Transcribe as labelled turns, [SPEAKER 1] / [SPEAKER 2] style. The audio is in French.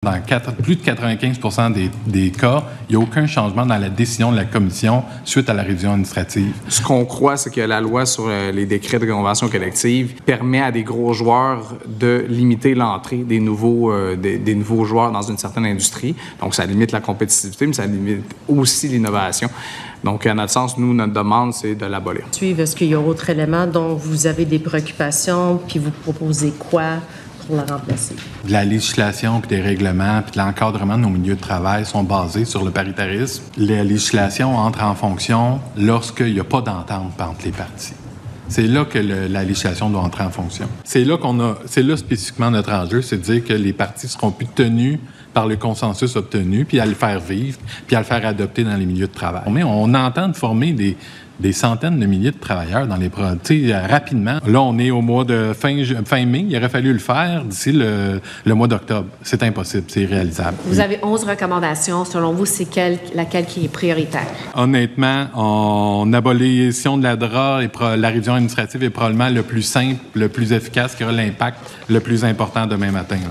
[SPEAKER 1] Dans plus de 95% des cas, il n'y a aucun changement dans la décision de la commission suite à la révision administrative.
[SPEAKER 2] Ce qu'on croit, c'est que la loi sur les décrets de convention collective permet à des gros joueurs de limiter l'entrée des nouveaux joueurs dans une certaine industrie. Donc, ça limite la compétitivité, mais ça limite aussi l'innovation. Donc, à notre sens, nous, notre demande, c'est de l'abolir.
[SPEAKER 3] Est-ce qu'il y a autre élément dont vous avez des préoccupations, puis vous proposez quoi pour la remplacer?
[SPEAKER 1] De la législation, puis des règlements, puis de l'encadrement de nos milieux de travail sont basés sur le paritarisme. La législation entre en fonction lorsqu'il n'y a pas d'entente entre les parties. C'est là que la législation doit entrer en fonction. C'est là spécifiquement notre enjeu, c'est de dire que les parties seront plus tenues par le consensus obtenu, puis à le faire vivre, puis à le faire adopter dans les milieux de travail. Mais on entend de former des centaines de milliers de travailleurs dans les projets rapidement. Là, on est au mois de fin mai. Il aurait fallu le faire d'ici le mois d'octobre. C'est impossible, c'est irréalisable.
[SPEAKER 4] Vous avez 11 recommandations. Selon vous, c'est laquelle qui est prioritaire?
[SPEAKER 1] Honnêtement, en abolition de la DRA, la révision administrative est probablement le plus simple, le plus efficace, qui aura l'impact le plus important demain matin. Là.